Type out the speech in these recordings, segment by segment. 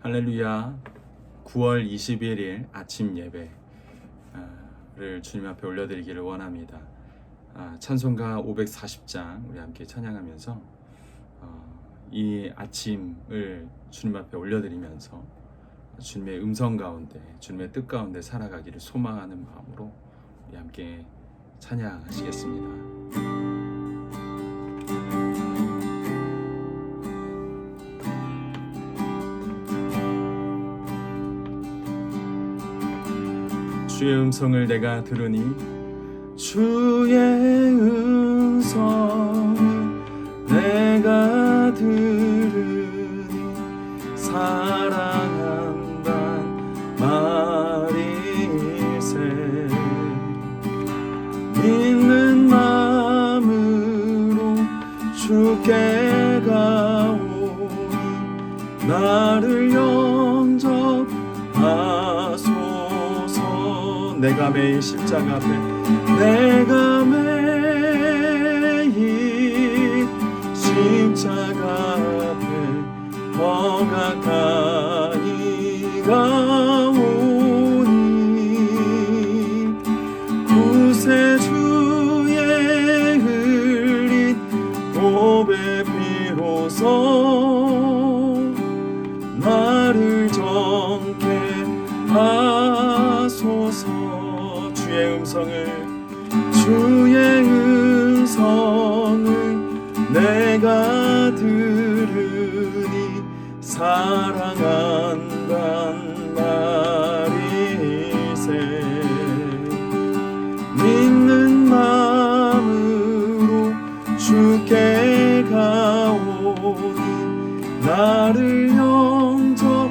할렐루야. 9월 21일 아침 예배를 주님 앞에 올려드리기를 원합니다. 찬송가 540장 우리 함께 찬양하면서 이 아침을 주님 앞에 올려드리면서 주님의 음성 가운데, 주님의 뜻 가운데 살아가기를 소망하는 마음으로 우리 함께 찬양하시겠습니다. 주의 음성을 내가 들으니 주의 음성을 내가 들으니 사랑한단 말일세. 믿는 마음으로 주께 가오니 나를 영접하소서. 내가 매일 십자가 앞에, 내가 매일 십자가 앞에 더 가까이 가오니 구세주의 흘린 보배 피로써 나를 정케 하소서. 주의 음성을 내가 들으니 사랑한단 말일세. 믿는 마음으로 주께 가오니 나를 영접하소서.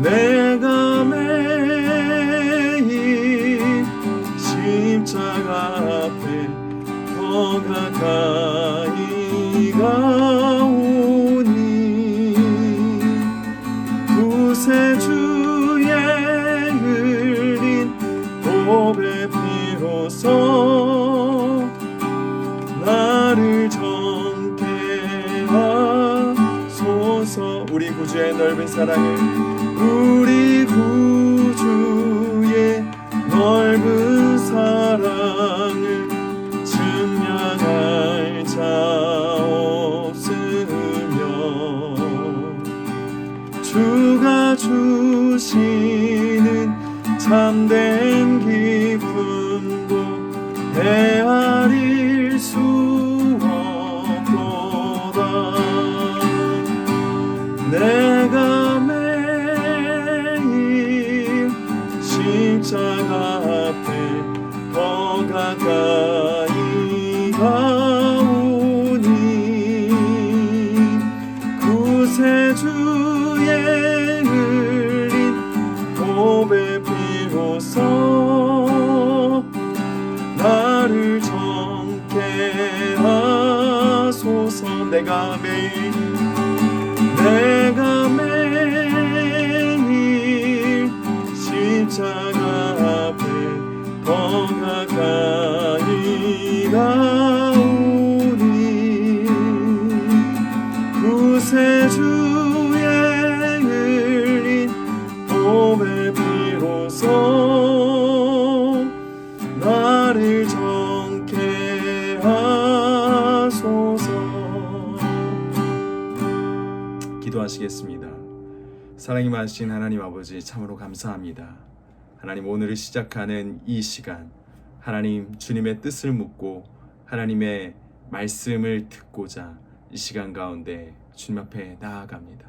내가 매일 십자가 앞에 더 가까이 가오니 구세주의 흘린 보배 피로써 나를 정케 하소서. 우리 구주의 넓은 사랑을, 우리 구주의 넓은 사랑을 증명할 자 없으며 주가 주시는 참된 기쁨도 헤아릴 수 없도다. 내가 매일 십자가 앞에 더 가까이 가오니 구세주의 흘린 보배 피로써 나를 정케 하소서. 내가 매일 십자가 앞에 더 가까이 가오니 구세주의 흘린 보배 피로써 나를 정케 하소서. 기도하시겠습니다. 사랑이 많으신 하나님 아버지, 참으로 감사합니다. 하나님, 오늘을 시작하는 이 시간, 하나님 주님의 뜻을 묻고 하나님의 말씀을 듣고자 이 시간 가운데 주님 앞에 나아갑니다.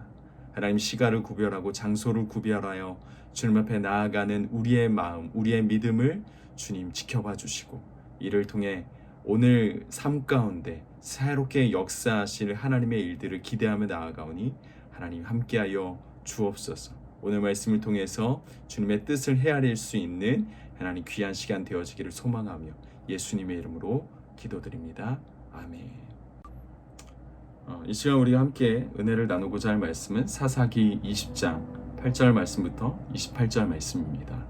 하나님, 시간을 구별하고 장소를 구별하여 주님 앞에 나아가는 우리의 마음, 우리의 믿음을 주님 지켜봐 주시고 이를 통해 오늘 삶 가운데 새롭게 역사하실 하나님의 일들을 기대하며 나아가오니 하나님 함께하여 주옵소서. 오늘 말씀을 통해서 주님의 뜻을 헤아릴 수 있는 하나님 귀한 시간 되어지기를 소망하며 예수님의 이름으로 기도드립니다. 아멘. 이 시간 우리가 함께 은혜를 나누고자 할 말씀은 사사기 20장 8절 말씀부터 28절 말씀입니다.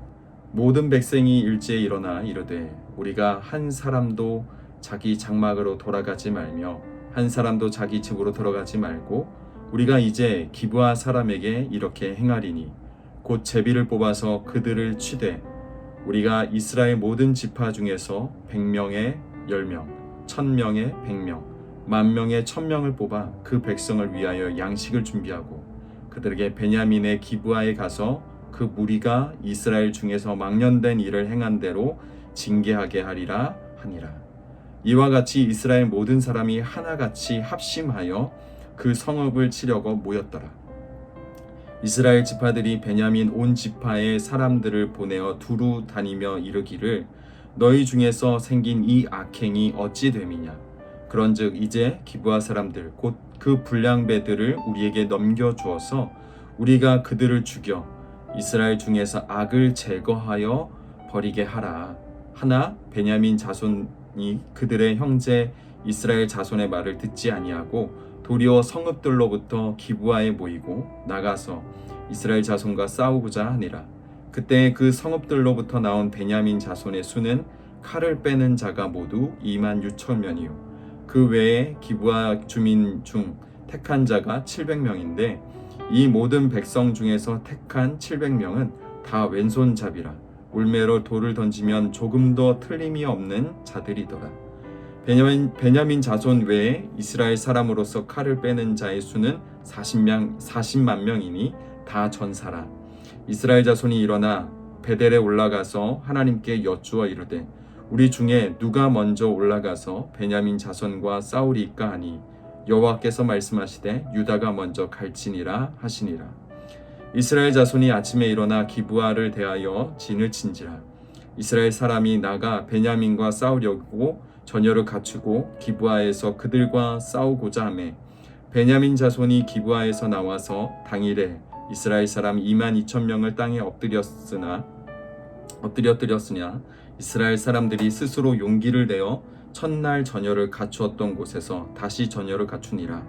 모든 백성이 일제히 일어나 이르되 우리가 한 사람도 자기 장막으로 돌아가지 말며 한 사람도 자기 집으로 들어가지 말고 우리가 이제 기브아 사람에게 이렇게 행하리니 곧 제비를 뽑아서 그들을 치되 우리가 이스라엘 모든 지파 중에서 100명에 10명, 1000명에 100명, 10,000명에 1000명을 뽑아 그 백성을 위하여 양식을 준비하고 그들에게 베냐민의 기브아에 가서 그 무리가 이스라엘 중에서 망령된 일을 행한 대로 징계하게 하리라 하니라. 이와 같이 이스라엘 모든 사람이 하나같이 합심하여 그 성읍을 치려고 모였더라. 이스라엘 지파들이 베냐민 온 지파의 사람들을 보내어 두루 다니며 이르기를 너희 중에서 생긴 이 악행이 어찌 됨이냐. 그런즉 이제 기브아 사람들 곧 그 불량배들을 우리에게 넘겨 주어서 우리가 그들을 죽여 이스라엘 중에서 악을 제거하여 버리게 하라. 하나 베냐민 자손이 그들의 형제 이스라엘 자손의 말을 듣지 아니하고 도리어 성읍들로부터 기브아에 모이고 나가서 이스라엘 자손과 싸우고자 하니라. 그때 그 성읍들로부터 나온 베냐민 자손의 수는 칼을 빼는 자가 모두 26,000명이요 그 외에 기브아 주민 중 택한 자가 700명인데 이 모든 백성 중에서 택한 700명은 다 왼손잡이라 울매로 돌을 던지면 조금도 틀림이 없는 자들이더라. 베냐민 자손 외에 이스라엘 사람으로서 칼을 빼는 자의 수는 40만 명이니 다 전사라. 이스라엘 자손이 일어나 베델에 올라가서 하나님께 여쭈어 이르되 우리 중에 누가 먼저 올라가서 베냐민 자손과 싸우리까 하니 여호와께서 말씀하시되 유다가 먼저 갈지니라 하시니라. 이스라엘 자손이 아침에 일어나 기브아를 대하여 진을 친지라. 이스라엘 사람이 나가 베냐민과 싸우려고 전열을 갖추고 기브아에서 그들과 싸우고자 하매 베냐민 자손이 기브아에서 나와서 당일에 이스라엘 사람 22,000명을 땅에 엎드렸으냐 이스라엘 사람들이 스스로 용기를 내어 첫날 전열을 갖추었던 곳에서 다시 전열을 갖추니라.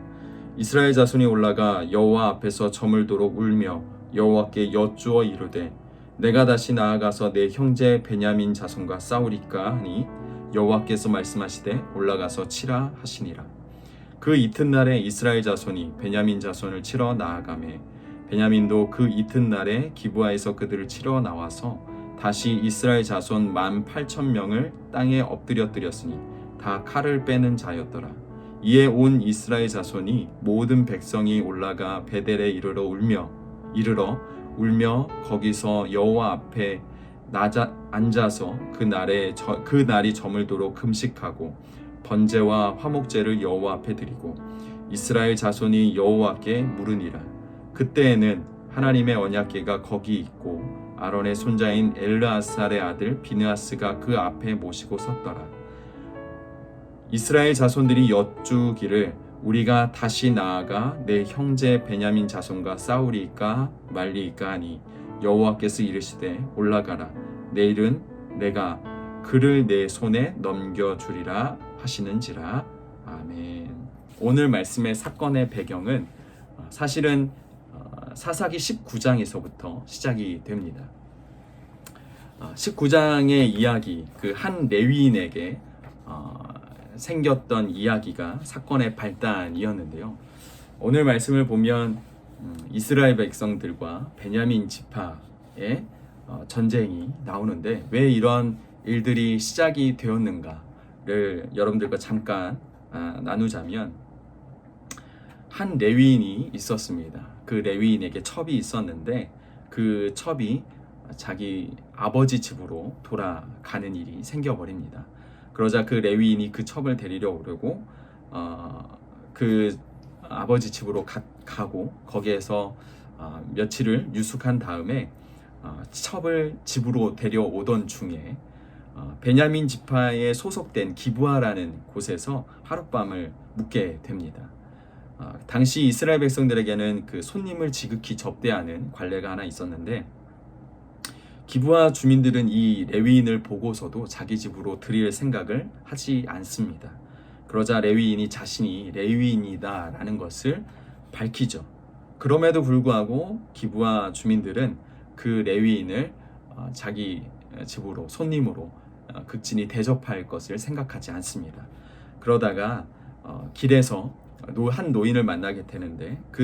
이스라엘 자손이 올라가 여호와 앞에서 저물도록 울며 여호와께 여쭈어 이르되 내가 다시 나아가서 내 형제 베냐민 자손과 싸우리까 하니 여호와께서 말씀하시되 올라가서 치라 하시니라. 그 이튿날에 이스라엘 자손이 베냐민 자손을 치러 나아가매 베냐민도 그 이튿날에 기브아에서 그들을 치러 나와서 다시 이스라엘 자손 18,000명을 땅에 엎드렸으니 다 칼을 빼는 자였더라. 이에 온 이스라엘 자손이 모든 백성이 올라가 베델에 이르러 울며 거기서 여호와 앞에 앉아서 그 날이 저물도록 금식하고 번제와 화목제를 여호와 앞에 드리고 이스라엘 자손이 여호와께 물으니라. 그때에는 하나님의 언약궤가 거기 있고 아론의 손자인 엘르아살의 아들 비느하스가 그 앞에 모시고 섰더라. 이스라엘 자손들이 여쭈기를 우리가 다시 나아가 내 형제 베냐민 자손과 싸우리까 말리까 하니 여호와께서 이르시되 올라가라. 내일은 내가 그를 내 손에 넘겨주리라 하시는지라. 아멘. 오늘 말씀의 사건의 배경은 사실은 사사기 19장에서부터 시작이 됩니다. 19장의 이야기, 그 한 레위인에게 생겼던 이야기가 사건의 발단이었는데요. 오늘 말씀을 보면 이스라엘 백성들과 베냐민 지파의 전쟁이 나오는데 왜 이런 일들이 시작이 되었는가를 여러분들과 잠깐 나누자면 한 레위인이 있었습니다. 그 레위인에게 첩이 있었는데 그 첩이 자기 아버지 집으로 돌아가는 일이 생겨버립니다. 그러자 그 레위인이 그 첩을 데리러 오려고 그 아버지 집으로 가고 거기에서 며칠을 유숙한 다음에 첩을 집으로 데려오던 중에 베냐민 지파에 소속된 기브아라는 곳에서 하룻밤을 묵게 됩니다. 당시 이스라엘 백성들에게는 그 손님을 지극히 접대하는 관례가 하나 있었는데 기브아 주민들은 이 레위인을 보고서도 자기 집으로 들일 생각을 하지 않습니다. 그러자 레위인이 자신이 레위인이다 라는 것을 밝히죠. 그럼에도 불구하고 기브아 주민들은 그 레위인을 자기 집으로 손님으로 극진히 대접할 것을 생각하지 않습니다. 그러다가 길에서 한 노인을 만나게 되는데 그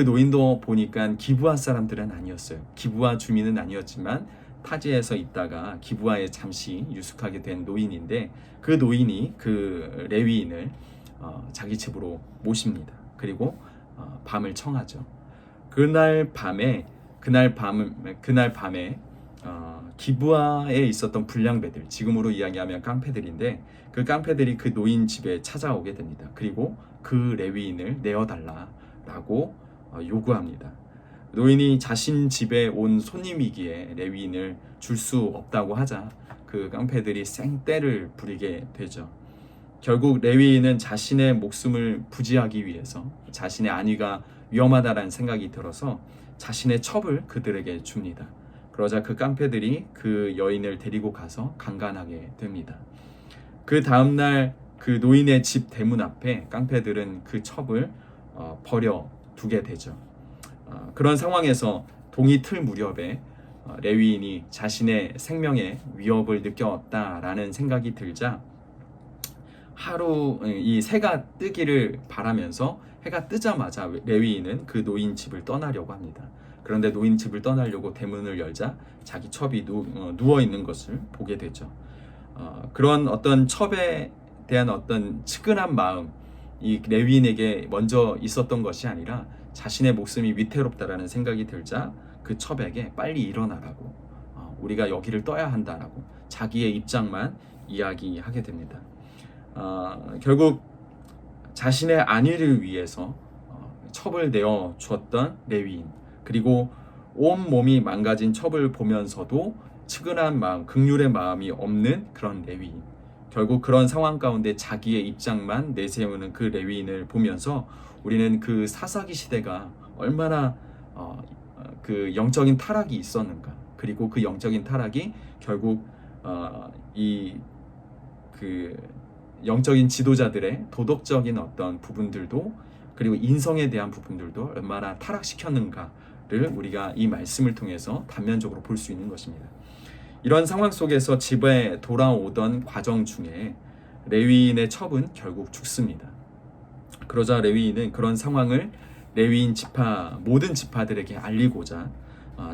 노인도 보니까 기브아 사람들은 아니었어요. 기브아 주민은 아니었지만 타지에서 있다가 기브아에 잠시 유숙하게 된 노인인데 그 노인이 그 레위인을 자기 집으로 모십니다. 그리고 밤을 청하죠. 그날 밤에 기브아에 있었던 불량배들, 지금으로 이야기하면 깡패들인데 그 깡패들이 그 노인 집에 찾아오게 됩니다. 그리고 그 레위인을 내어달라라고 요구합니다. 노인이 자신 집에 온 손님이기에 레위인을 줄 수 없다고 하자 그 깡패들이 생떼를 부리게 되죠. 결국 레위인은 자신의 목숨을 부지하기 위해서 자신의 안위가 위험하다라는 생각이 들어서 자신의 첩을 그들에게 줍니다. 그러자 그 깡패들이 그 여인을 데리고 가서 강간하게 됩니다. 그 다음날 그 노인의 집 대문 앞에 깡패들은 그 첩을 버려두게 되죠. 그런 상황에서 동이 틀 무렵에 레위인이 자신의 생명에 위협을 느꼈다라는 생각이 들자 하루 이 새가 뜨기를 바라면서 해가 뜨자마자 레위인은 그 노인 집을 떠나려고 합니다. 그런데 노인 집을 떠나려고 대문을 열자 자기 첩이 누워 있는 것을 보게 되죠. 그런 어떤 첩에 대한 어떤 측은한 마음, 이 레위인에게 먼저 있었던 것이 아니라 자신의 목숨이 위태롭다라는 생각이 들자 그 첩에게 빨리 일어나라고, 우리가 여기를 떠야 한다라고 자기의 입장만 이야기하게 됩니다. 결국 자신의 안위를 위해서 첩을 내어 주었던 레위인, 그리고 온 몸이 망가진 첩을 보면서도 측은한 마음, 긍휼의 마음이 없는 그런 레위인, 결국 그런 상황 가운데 자기의 입장만 내세우는 그 레위인을 보면서 우리는 그 사사기 시대가 얼마나 그 영적인 타락이 있었는가, 그리고 그 영적인 타락이 결국 이 그 영적인 지도자들의 도덕적인 어떤 부분들도, 그리고 인성에 대한 부분들도 얼마나 타락시켰는가를 우리가 이 말씀을 통해서 단면적으로 볼 수 있는 것입니다. 이런 상황 속에서 집에 돌아오던 과정 중에 레위인의 첩은 결국 죽습니다. 그러자 레위인은 그런 상황을 레위인 지파 모든 지파들에게 알리고자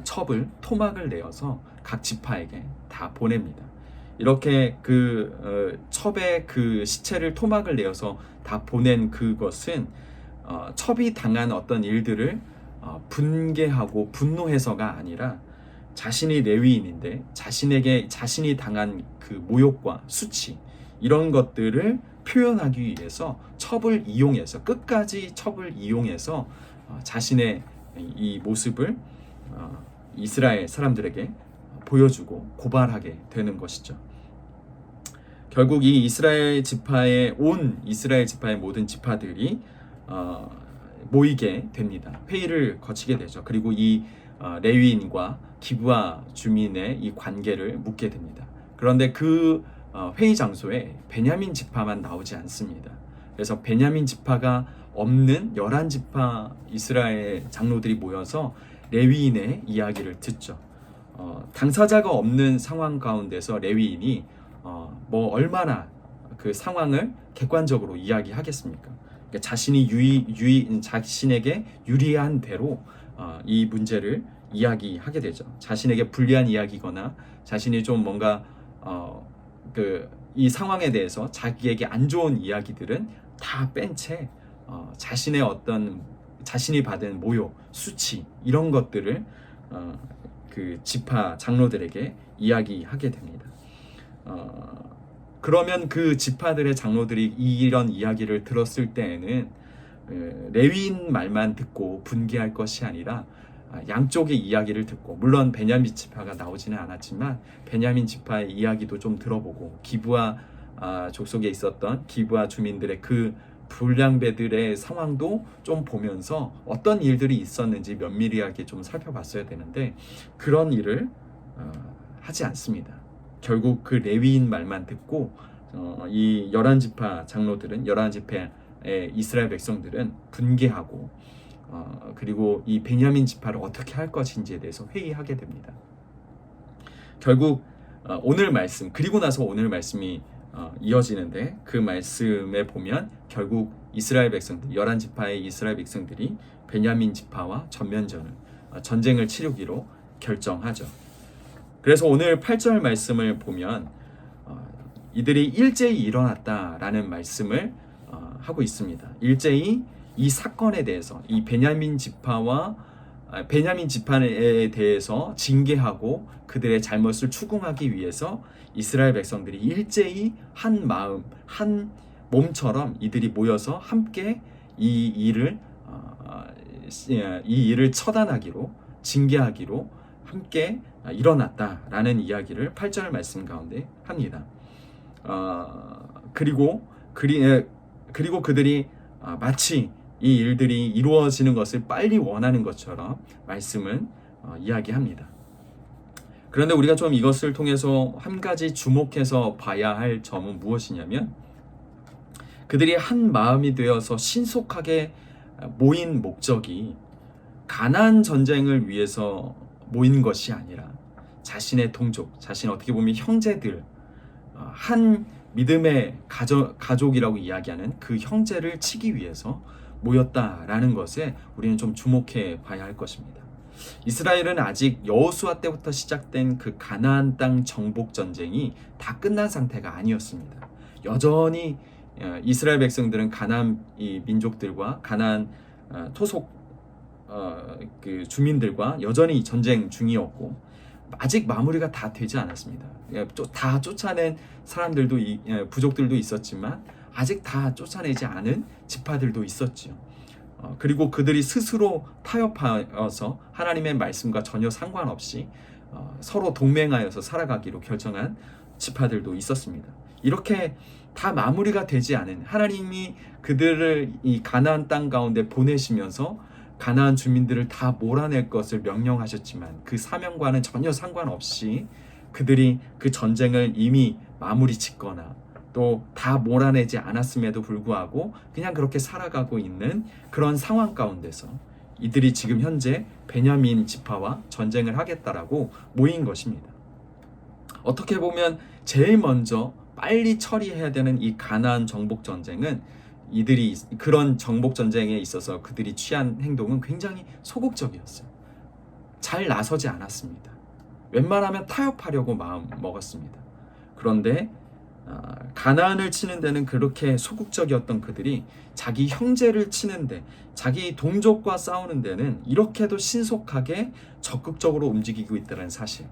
첩을 토막을 내어서 각 지파에게 다 보냅니다. 이렇게 그 첩의 그 시체를 토막을 내어서 다 보낸 그것은 첩이 당한 어떤 일들을 분개하고 분노해서가 아니라 자신이 레위인인데 자신이 당한 그 모욕과 수치, 이런 것들을 표현하기 위해서 첩을 이용해서, 끝까지 첩을 이용해서 자신의 이 모습을 이스라엘 사람들에게 보여주고 고발하게 되는 것이죠. 결국 이 이스라엘 지파의 모든 지파들이 모이게 됩니다. 회의를 거치게 되죠. 그리고 이 레위인과 기브아 주민의 이 관계를 묻게 됩니다. 그런데 그 회의 장소에 베냐민 지파만 나오지 않습니다. 그래서 베냐민 지파가 없는 11지파 이스라엘 장로들이 모여서 레위인의 이야기를 듣죠. 당사자가 없는 상황 가운데서 레위인이 얼마나 그 상황을 객관적으로 이야기하겠습니까? 그러니까 자신에게 유리한 대로 이 문제를 이야기하게 되죠. 자신에게 불리한 이야기거나 자신이 좀 뭔가 이 상황에 대해서 자기에게 안 좋은 이야기들은 다 뺀 채 자신이 받은 모욕, 수치, 이런 것들을 그 지파 장로들에게 이야기하게 됩니다. 그러면 그 지파들의 장로들이 이런 이야기를 들었을 때에는 레위인 말만 듣고 분개할 것이 아니라 양쪽의 이야기를 듣고, 물론 베냐민 지파가 나오지는 않았지만 베냐민 지파의 이야기도 좀 들어보고, 기브아 족속에 있었던 기브아 주민들의 그 불량배들의 상황도 좀 보면서 어떤 일들이 있었는지 면밀하게 좀 살펴봤어야 되는데 그런 일을 하지 않습니다. 결국 그 레위인 말만 듣고 이 11지파 장로들은, 11지파의 이스라엘 백성들은 분개하고 그리고 이 베냐민 지파를 어떻게 할 것인지에 대해서 회의하게 됩니다. 결국 오늘 말씀, 그리고 나서 오늘 말씀이 이어지는데 그 말씀에 보면 결국 이스라엘 백성들 11지파의 이스라엘 백성들이 베냐민 지파와 전쟁을 치르기로 결정하죠. 그래서 오늘 8절 말씀을 보면 이들이 일제히 일어났다라는 말씀을 하고 있습니다. 일제히 이 사건에 대해서 이 베냐민 지파에 대해서 징계하고 그들의 잘못을 추궁하기 위해서 이스라엘 백성들이 일제히 한 마음, 한 몸처럼 이들이 모여서 함께 이 일을 처단하기로 징계하기로 함께 일어났다라는 이야기를 8절 말씀 가운데 합니다. 그리고 그들이 마치 이 일들이 이루어지는 것을 빨리 원하는 것처럼 말씀은 이야기합니다. 그런데 우리가 좀 이것을 통해서 한 가지 주목해서 봐야 할 점은 무엇이냐면 그들이 한 마음이 되어서 신속하게 모인 목적이 가나안 전쟁을 위해서 모인 것이 아니라 자신의 동족, 자신 어떻게 보면 형제들, 한 믿음의 가족이라고 이야기하는 그 형제를 치기 위해서 모였다라는 것에 우리는 좀 주목해 봐야 할 것입니다. 이스라엘은 아직 여호수아 때부터 시작된 그 가나안 땅 정복 전쟁이 다 끝난 상태가 아니었습니다. 여전히 이스라엘 백성들은 가나안 민족들과 가나안 토속 그 주민들과 여전히 전쟁 중이었고 아직 마무리가 다 되지 않았습니다. 다 쫓아낸 사람들도 부족들도 있었지만 아직 다 쫓아내지 않은 지파들도 있었지요. 그리고 그들이 스스로 타협하여서 하나님의 말씀과 전혀 상관없이 서로 동맹하여서 살아가기로 결정한 지파들도 있었습니다. 이렇게 다 마무리가 되지 않은 하나님이 그들을 이 가나안 땅 가운데 보내시면서 가나안 주민들을 다 몰아낼 것을 명령하셨지만 그 사명과는 전혀 상관없이 그들이 그 전쟁을 이미 마무리 짓거나 또 다 몰아내지 않았음에도 불구하고 그냥 그렇게 살아가고 있는 그런 상황 가운데서 이들이 지금 현재 베냐민 지파와 전쟁을 하겠다라고 모인 것입니다. 어떻게 보면 제일 먼저 빨리 처리해야 되는 이 가나안 정복 전쟁은 이들이 그런 정복 전쟁에 있어서 그들이 취한 행동은 굉장히 소극적이었어요. 잘 나서지 않았습니다. 웬만하면 타협하려고 마음 먹었습니다. 그런데 가나안을 치는 데는 그렇게 소극적이었던 그들이 자기 형제를 치는데 자기 동족과 싸우는 데는 이렇게도 신속하게 적극적으로 움직이고 있다는 사실,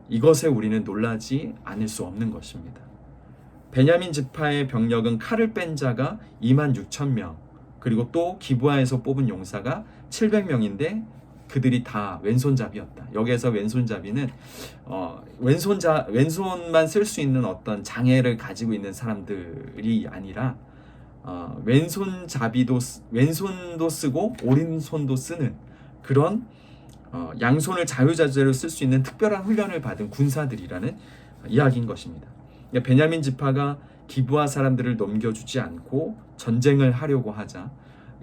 이것에 우리는 놀라지 않을 수 없는 것입니다. 베냐민 지파의 병력은 칼을 뺀 자가 26,000명, 그리고 또 기브아에서 뽑은 용사가 700명인데 그들이 다 왼손잡이였다. 여기에서 왼손잡이는 왼손만 쓸 수 있는 어떤 장애를 가지고 있는 사람들이 아니라 왼손도 쓰고 오른손도 쓰는 그런 양손을 자유자재로 쓸 수 있는 특별한 훈련을 받은 군사들이라는 이야기인 것입니다. 베냐민 지파가 기브아 사람들을 넘겨주지 않고 전쟁을 하려고 하자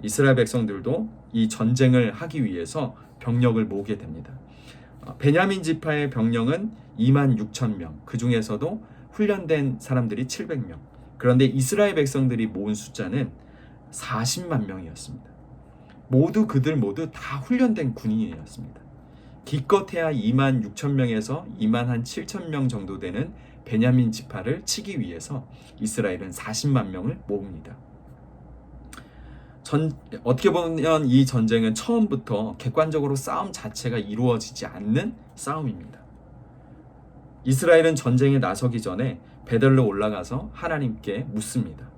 이스라엘 백성들도 이 전쟁을 하기 위해서 병력을 모으게 됩니다. 베냐민 지파의 병력은 26,000명, 그 중에서도 훈련된 사람들이 700명. 그런데 이스라엘 백성들이 모은 숫자는 40만 명이었습니다. 그들 모두 다 훈련된 군인이었습니다. 기껏해야 26,000명에서 27,000명 정도 되는 베냐민 지파를 치기 위해서 이스라엘은 40만 명을 모읍니다. 어떻게 보면 이 전쟁은 처음부터 객관적으로 싸움 자체가 이루어지지 않는 싸움입니다. 이스라엘은 전쟁에 나서기 전에 베델로 올라가서 하나님께 묻습니다.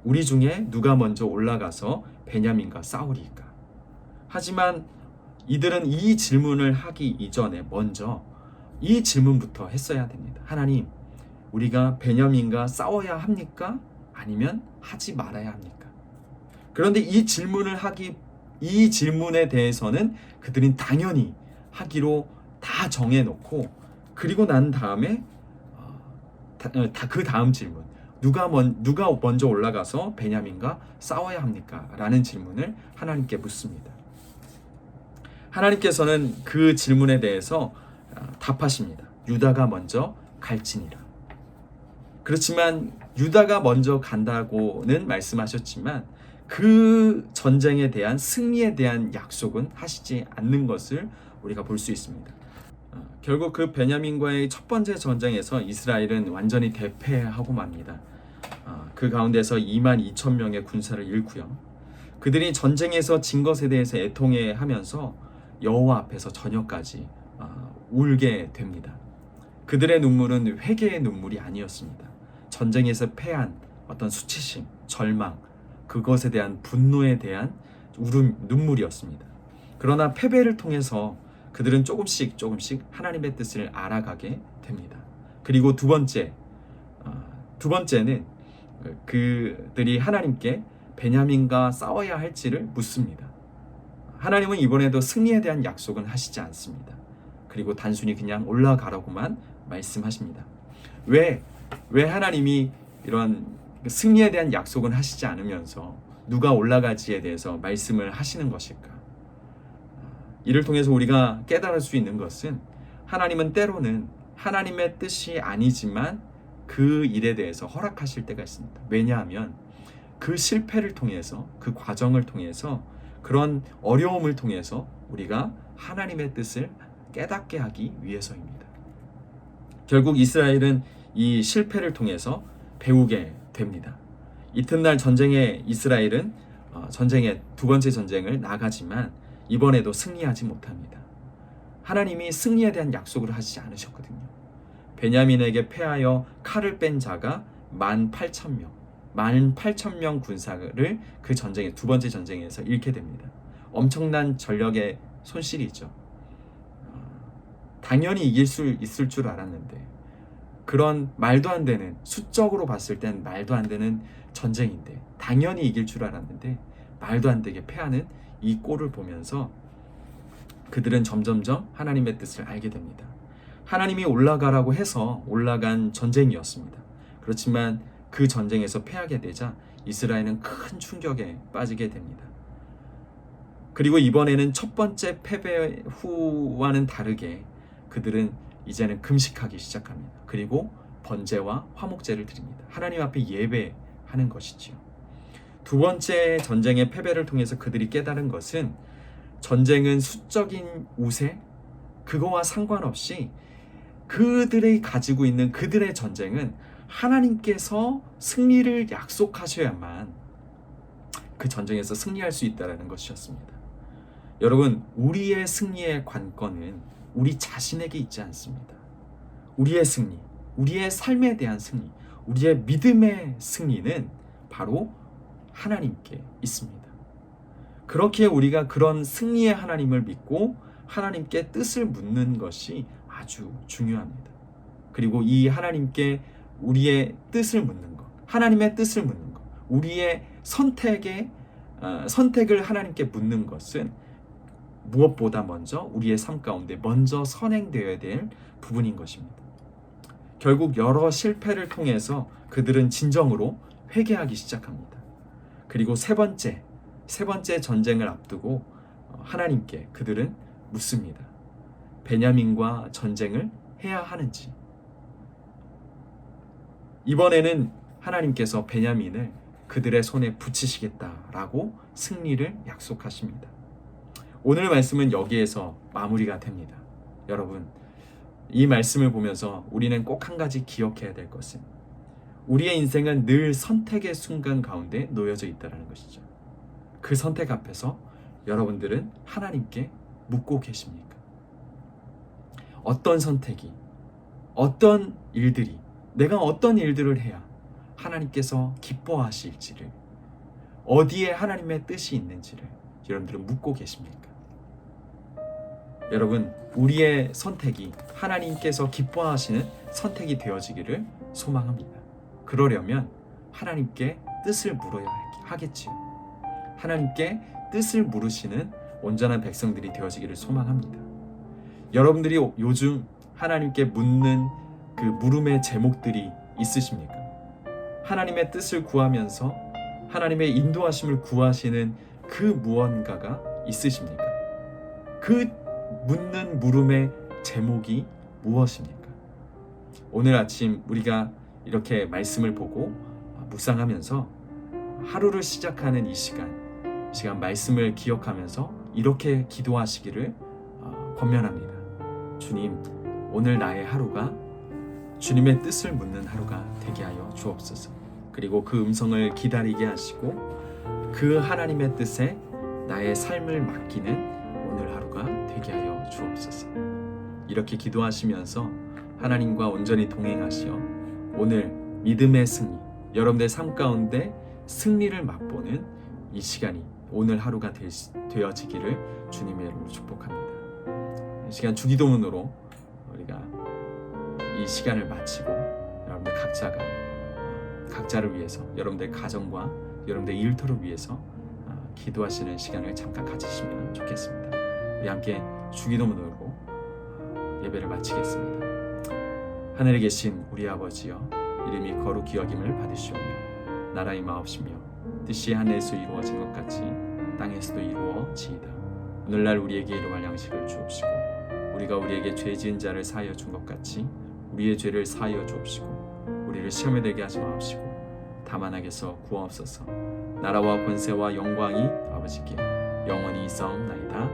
우리 중에 누가 먼저 올라가서 베냐민과 싸우리까? 하지만 이들은 이 질문을 하기 이전에 먼저 이 질문부터 했어야 됩니다. 하나님, 우리가 베냐민과 싸워야 합니까? 아니면 하지 말아야 합니까? 그런데 이 질문에 대해서는 그들은 당연히 하기로 다 정해놓고, 그리고 난 다음에 그 다음 질문, 누가 먼저 올라가서 베냐민과 싸워야 합니까? 라는 질문을 하나님께 묻습니다. 하나님께서는 그 질문에 대해서 답하십니다. 유다가 먼저 갈지니라. 그렇지만 유다가 먼저 간다고는 말씀하셨지만 그 전쟁에 대한 승리에 대한 약속은 하시지 않는 것을 우리가 볼 수 있습니다. 결국 그 베냐민과의 첫 번째 전쟁에서 이스라엘은 완전히 대패하고 맙니다. 그 가운데서 22,000명의 군사를 잃고요. 그들이 전쟁에서 진 것에 대해서 애통해하면서 여호와 앞에서 저녁까지 울게 됩니다. 그들의 눈물은 회개의 눈물이 아니었습니다. 전쟁에서 패한 어떤 수치심, 절망, 그것에 대한 분노에 대한 눈물이었습니다. 그러나 패배를 통해서 그들은 조금씩 하나님의 뜻을 알아가게 됩니다. 그리고 두 번째는 그들이 하나님께 베냐민과 싸워야 할지를 묻습니다. 하나님은 이번에도 승리에 대한 약속은 하시지 않습니다. 그리고 단순히 그냥 올라가라고만 말씀하십니다. 왜 하나님이 이런 승리에 대한 약속은 하시지 않으면서 누가 올라갈지에 대해서 말씀을 하시는 것일까? 이를 통해서 우리가 깨달을 수 있는 것은 하나님은 때로는 하나님의 뜻이 아니지만 그 일에 대해서 허락하실 때가 있습니다. 왜냐하면 그 실패를 통해서, 그 과정을 통해서, 그런 어려움을 통해서 우리가 하나님의 뜻을 깨닫게 하기 위해서입니다. 결국 이스라엘은 이 실패를 통해서 배우게 됩니다. 이튿날 전쟁에 이스라엘은 전쟁의 두 번째 전쟁을 나가지만 이번에도 승리하지 못합니다. 하나님이 승리에 대한 약속을 하시지 않으셨거든요. 베냐민에게 패하여 칼을 뺀 자가 18,000명, 18,000명 군사를 그 전쟁의 두 번째 전쟁에서 잃게 됩니다. 엄청난 전력의 손실이죠. 당연히 이길 수 있을 줄 알았는데 그런 말도 안 되는, 수적으로 봤을 땐 말도 안 되는 전쟁인데 당연히 이길 줄 알았는데 말도 안 되게 패하는 이 꼴을 보면서 그들은 점점점 하나님의 뜻을 알게 됩니다. 하나님이 올라가라고 해서 올라간 전쟁이었습니다. 그렇지만 그 전쟁에서 패하게 되자 이스라엘은 큰 충격에 빠지게 됩니다. 그리고 이번에는 첫 번째 패배 후와는 다르게 그들은 이제는 금식하기 시작합니다. 그리고 번제와 화목제를 드립니다. 하나님 앞에 예배하는 것이지요. 두 번째 전쟁의 패배를 통해서 그들이 깨달은 것은 전쟁은 수적인 우세, 그거와 상관없이 그들이 가지고 있는 그들의 전쟁은 하나님께서 승리를 약속하셔야만 그 전쟁에서 승리할 수 있다는 것이었습니다. 여러분, 우리의 승리의 관건은 우리 자신에게 있지 않습니다. 우리의 승리, 우리의 삶에 대한 승리, 우리의 믿음의 승리는 바로 하나님께 있습니다. 그렇게 우리가 그런 승리의 하나님을 믿고 하나님께 뜻을 묻는 것이 아주 중요합니다. 그리고 이 하나님께 우리의 뜻을 묻는 것, 하나님의 뜻을 묻는 것, 우리의 선택을 하나님께 묻는 것은 무엇보다 먼저 우리의 삶 가운데 먼저 선행되어야 될 부분인 것입니다. 결국 여러 실패를 통해서 그들은 진정으로 회개하기 시작합니다. 그리고 세 번째 전쟁을 앞두고 하나님께 그들은 묻습니다. 베냐민과 전쟁을 해야 하는지. 이번에는 하나님께서 베냐민을 그들의 손에 붙이시겠다라고 승리를 약속하십니다. 오늘 말씀은 여기에서 마무리가 됩니다. 여러분, 이 말씀을 보면서 우리는 꼭 한 가지 기억해야 될 것은 우리의 인생은 늘 선택의 순간 가운데 놓여져 있다는 것이죠. 그 선택 앞에서 여러분들은 하나님께 묻고 계십니까? 어떤 선택이, 어떤 일들이, 내가 어떤 일들을 해야 하나님께서 기뻐하실지를, 어디에 하나님의 뜻이 있는지를 여러분들은 묻고 계십니까? 여러분, 우리의 선택이 하나님께서 기뻐하시는 선택이 되어지기를 소망합니다. 그러려면 하나님께 뜻을 물어야 하겠지요. 하나님께 뜻을 물으시는 온전한 백성들이 되어지기를 소망합니다. 여러분들이 요즘 하나님께 묻는 그 물음의 제목들이 있으십니까? 하나님의 뜻을 구하면서 하나님의 인도하심을 구하시는 그 무언가가 있으십니까? 그 묻는 물음의 제목이 무엇입니까? 오늘 아침 우리가 이렇게 말씀을 보고 묵상하면서 하루를 시작하는 이 시간 말씀을 기억하면서 이렇게 기도하시기를 권면합니다. 주님, 오늘 나의 하루가 주님의 뜻을 묻는 하루가 되게 하여 주옵소서. 그리고 그 음성을 기다리게 하시고 그 하나님의 뜻에 나의 삶을 맡기는 오늘 하루가 되게 하여 주옵소서. 이렇게 기도하시면서 하나님과 온전히 동행하시어 오늘 믿음의 승리, 여러분들의 삶 가운데 승리를 맛보는 이 시간이 오늘 하루가 되어지기를 주님의 이름으로 축복합니다. 이 시간 주기도문으로 우리가 이 시간을 마치고 여러분들 각자가 각자를 위해서, 여러분들 가정과 여러분들 일터를 위해서 기도하시는 시간을 잠깐 가지시면 좋겠습니다. 우리 함께 주기도문으로 예배를 마치겠습니다. 하늘에 계신 우리 아버지여, 이름이 거룩히 여김을 받으시오며 나라의 마옵시며 뜻이 하늘에서 이루어진 것 같이 땅에서도 이루어지이다. 오늘날 우리에게 일용할 양식을 주옵시고 우리가 우리에게 죄 지은 자를 사하여 준 것 같이 우리의 죄를 사하여 주옵시고 우리를 시험에 들게 하지 마옵시고 다만 악에서 구하옵소서. 나라와 권세와 영광이 아버지께 영원히 있사옵나이다.